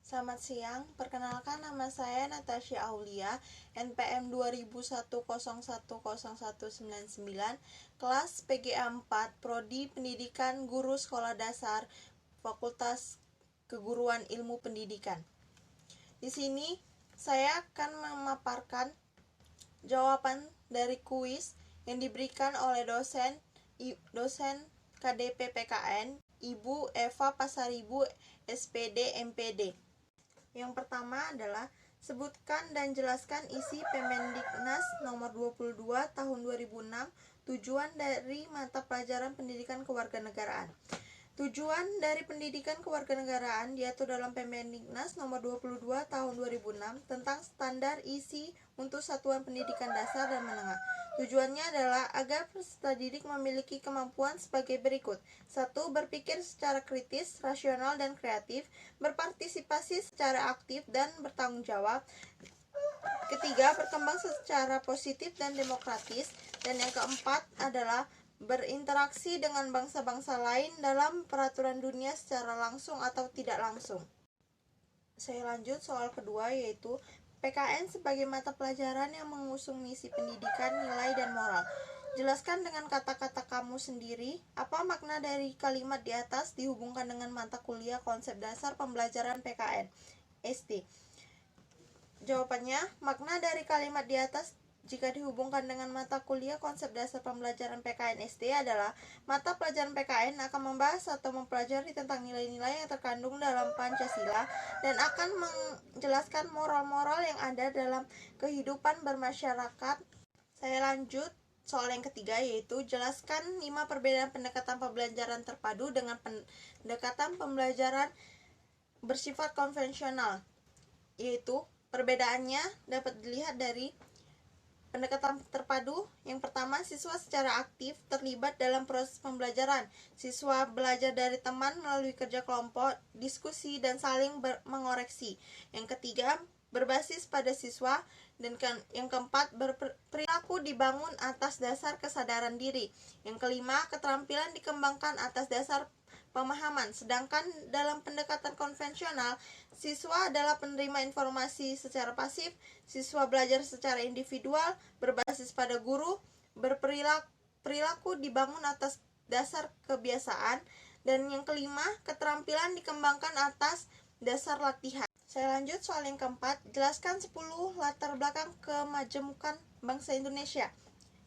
Selamat siang, perkenalkan nama saya Natasha Aulia, NPM 2001010199, kelas PGA 4, Prodi Pendidikan Guru Sekolah Dasar, Fakultas Keguruan Ilmu Pendidikan. Di sini saya akan memaparkan jawaban dari kuis yang diberikan oleh dosen KDP PKN, Ibu Eva Pasaribu, SPD MPD. Yang pertama adalah sebutkan dan jelaskan isi Permendiknas nomor 22 tahun 2006 tujuan dari mata pelajaran pendidikan kewarganegaraan. Tujuan dari pendidikan kewarganegaraan diatur dalam Permendiknas nomor 22 tahun 2006 tentang standar isi untuk satuan pendidikan dasar dan menengah. Tujuannya adalah agar peserta didik memiliki kemampuan sebagai berikut. 1. Berpikir secara kritis, rasional, dan kreatif. Berpartisipasi secara aktif dan bertanggung jawab. Ketiga, berkembang secara positif dan demokratis. Dan yang keempat adalah berinteraksi dengan bangsa-bangsa lain dalam peraturan dunia secara langsung atau tidak langsung. Saya lanjut soal kedua, yaitu PKN sebagai mata pelajaran yang mengusung misi pendidikan, nilai, dan moral. Jelaskan dengan kata-kata kamu sendiri apa makna dari kalimat di atas dihubungkan dengan mata kuliah konsep dasar pembelajaran PKN SD. Jawabannya, makna dari kalimat di atas jika dihubungkan dengan mata kuliah konsep dasar pembelajaran PKN SD adalah mata pelajaran PKN akan membahas atau mempelajari tentang nilai-nilai yang terkandung dalam Pancasila dan akan menjelaskan moral-moral yang ada dalam kehidupan bermasyarakat. Saya lanjut soal yang ketiga, yaitu jelaskan 5 perbedaan pendekatan pembelajaran terpadu dengan pendekatan pembelajaran bersifat konvensional, yaitu perbedaannya dapat dilihat dari pendekatan terpadu. Yang pertama, siswa secara aktif terlibat dalam proses pembelajaran. Siswa belajar dari teman melalui kerja kelompok, diskusi, dan saling mengoreksi. Yang ketiga, berbasis pada siswa. Dan yang keempat, perilaku dibangun atas dasar kesadaran diri. Yang kelima, keterampilan dikembangkan atas dasar pemahaman. Sedangkan dalam pendekatan konvensional, siswa adalah penerima informasi secara pasif, siswa belajar secara individual, berbasis pada guru, perilaku dibangun atas dasar kebiasaan, dan yang kelima, keterampilan dikembangkan atas dasar latihan. Saya lanjut soal yang keempat, jelaskan 10 latar belakang kemajemukan bangsa Indonesia.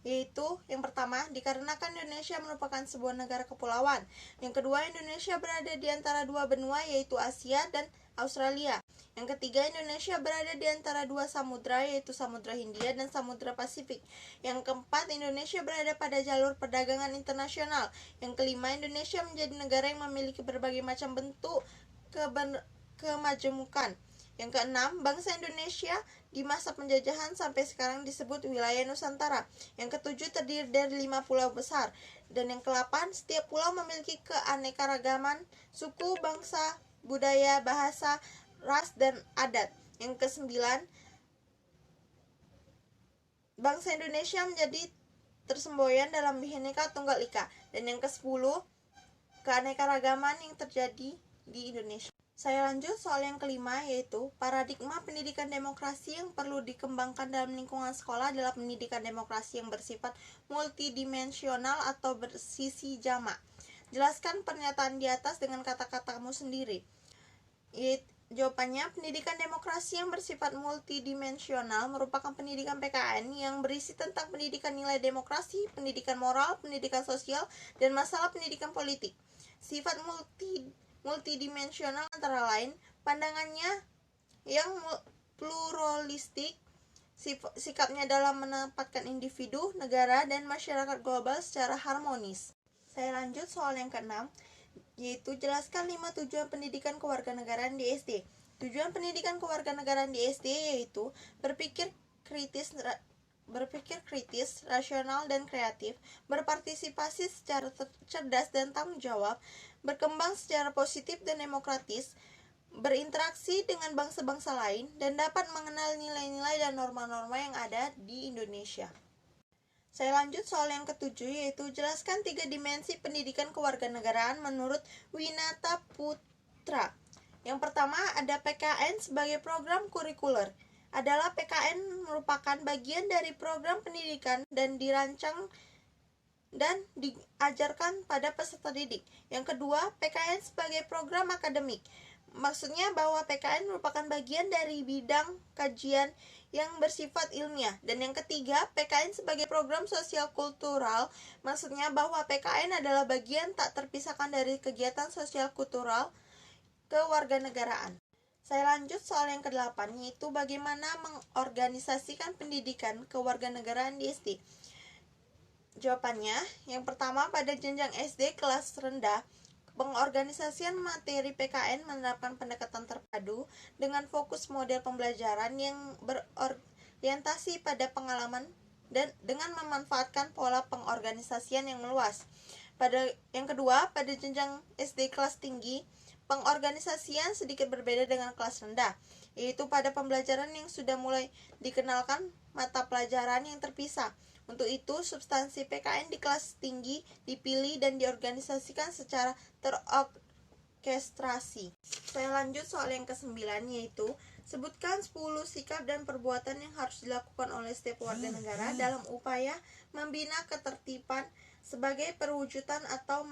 Yaitu yang pertama, dikarenakan Indonesia merupakan sebuah negara kepulauan. Yang kedua, Indonesia berada di antara dua benua, yaitu Asia dan Australia. Yang ketiga, Indonesia berada di antara dua samudra, yaitu Samudra Hindia dan Samudra Pasifik. Yang keempat, Indonesia berada pada jalur perdagangan internasional. Yang kelima, Indonesia menjadi negara yang memiliki berbagai macam bentuk kemajemukan. Yang keenam, bangsa Indonesia di masa penjajahan sampai sekarang disebut wilayah Nusantara. Yang ketujuh, terdiri dari 5 pulau besar. Dan yang ke-8, setiap pulau memiliki keanekaragaman suku, bangsa, budaya, bahasa, ras, dan adat. Yang ke-9, bangsa Indonesia menjadi tersemboyan dalam Bhinneka Tunggal Ika. Dan yang ke-10, keanekaragaman yang terjadi di Indonesia. Saya lanjut soal yang kelima, yaitu paradigma pendidikan demokrasi yang perlu dikembangkan dalam lingkungan sekolah adalah pendidikan demokrasi yang bersifat multidimensional atau bersisi jamak. Jelaskan pernyataan di atas dengan kata-katamu sendiri. Jawabannya, pendidikan demokrasi yang bersifat multidimensional merupakan pendidikan PKN yang berisi tentang pendidikan nilai demokrasi, pendidikan moral, pendidikan sosial, dan masalah pendidikan politik. Sifat multidimensional antara lain pandangannya yang pluralistik, sikapnya dalam menempatkan individu, negara, dan masyarakat global secara harmonis. Saya lanjut soal yang keenam, yaitu jelaskan 5 tujuan pendidikan kewarganegaraan di SD. Tujuan pendidikan kewarganegaraan di SD yaitu berpikir kritis, rasional, dan kreatif, berpartisipasi secara cerdas dan tanggung jawab, berkembang secara positif dan demokratis, berinteraksi dengan bangsa-bangsa lain, dan dapat mengenal nilai-nilai dan norma-norma yang ada di Indonesia. Saya lanjut soal yang ketujuh, yaitu jelaskan 3 dimensi pendidikan kewarganegaraan menurut Winata Putra. Yang pertama ada PKN sebagai program kurikuler. Adalah PKN merupakan bagian dari program pendidikan dan dirancang dan diajarkan pada peserta didik. Yang kedua, PKN sebagai program akademik. Maksudnya bahwa PKN merupakan bagian dari bidang kajian yang bersifat ilmiah. Dan yang ketiga, PKN sebagai program sosial kultural. Maksudnya bahwa PKN adalah bagian tak terpisahkan dari kegiatan sosial kultural kewarganegaraan. Saya lanjut soal yang ke-8, yaitu bagaimana mengorganisasikan pendidikan kewarganegaraan di SD. Jawabannya, yang pertama pada jenjang SD kelas rendah, pengorganisasian materi PKN menerapkan pendekatan terpadu dengan fokus model pembelajaran yang berorientasi pada pengalaman dan dengan memanfaatkan pola pengorganisasian yang meluas. Yang kedua, pada jenjang SD kelas tinggi, pengorganisasian sedikit berbeda dengan kelas rendah, yaitu pada pembelajaran yang sudah mulai dikenalkan mata pelajaran yang terpisah. Untuk itu, substansi PKN di kelas tinggi dipilih dan diorganisasikan secara terorkestrasi. Saya lanjut soal yang ke-9, yaitu sebutkan 10 sikap dan perbuatan yang harus dilakukan oleh setiap warga negara dalam upaya membina ketertiban sebagai perwujudan atau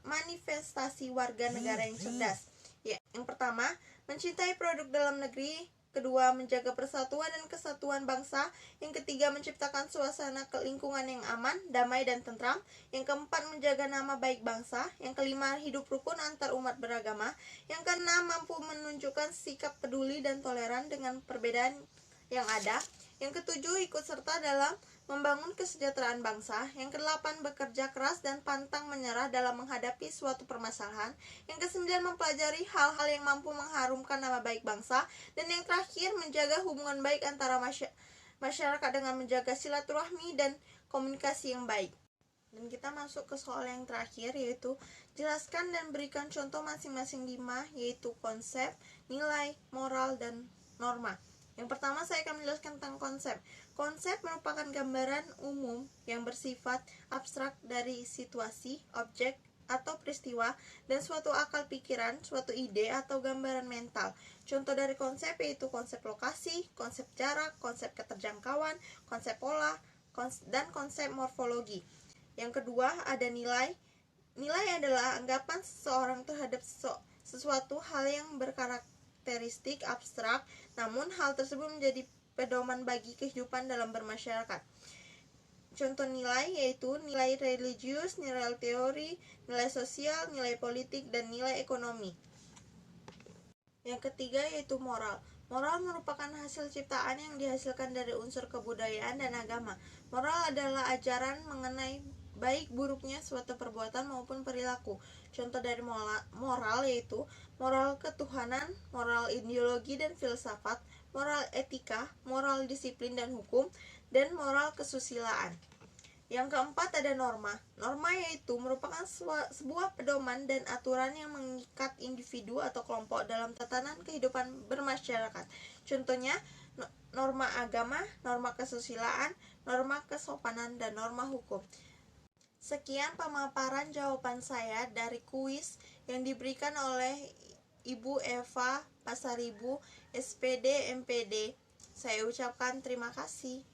manifestasi warga negara yang cerdas. Ya, yang pertama, mencintai produk dalam negeri. Kedua, menjaga persatuan dan kesatuan bangsa. Yang ketiga, menciptakan suasana lingkungan yang aman, damai, dan tentram. Yang keempat, menjaga nama baik bangsa. Yang kelima, hidup rukun antar umat beragama. Yang keenam, mampu menunjukkan sikap peduli dan toleran dengan perbedaan yang ada. Yang ketujuh, ikut serta dalam membangun kesejahteraan bangsa. Yang kedelapan, bekerja keras dan pantang menyerah dalam menghadapi suatu permasalahan. Yang kesembilan, mempelajari hal-hal yang mampu mengharumkan nama baik bangsa. Dan yang terakhir, menjaga hubungan baik antara masyarakat dengan menjaga silaturahmi dan komunikasi yang baik. Dan kita masuk ke soal yang terakhir, yaitu jelaskan dan berikan contoh masing-masing 5, yaitu konsep, nilai, moral, dan norma. Yang pertama, saya akan menjelaskan tentang konsep. Konsep merupakan gambaran umum yang bersifat abstrak dari situasi, objek, atau peristiwa, dan suatu akal pikiran, suatu ide, atau gambaran mental. Contoh dari konsep yaitu konsep lokasi, konsep jarak, konsep keterjangkauan, konsep pola, dan konsep morfologi. Yang kedua, ada nilai. Nilai adalah anggapan seseorang terhadap sesuatu hal yang berkarakteristik abstrak, namun hal tersebut menjadi pedoman bagi kehidupan dalam bermasyarakat. Contoh nilai yaitu nilai religius, nilai teori, nilai sosial, nilai politik, dan nilai ekonomi. Yang ketiga yaitu moral. Moral merupakan hasil ciptaan yang dihasilkan dari unsur kebudayaan dan agama. Moral adalah ajaran mengenai baik buruknya suatu perbuatan maupun perilaku. Contoh dari moral yaitu moral ketuhanan, moral ideologi dan filsafat, moral etika, moral disiplin dan hukum, dan moral kesusilaan. Yang keempat ada norma. Norma yaitu merupakan sebuah pedoman dan aturan yang mengikat individu atau kelompok dalam tatanan kehidupan bermasyarakat. Contohnya norma agama, norma kesusilaan, norma kesopanan, dan norma hukum. Sekian pemaparan jawaban saya dari kuis yang diberikan oleh Ibu Eva Pasaribu, SPD MPD. Saya ucapkan terima kasih.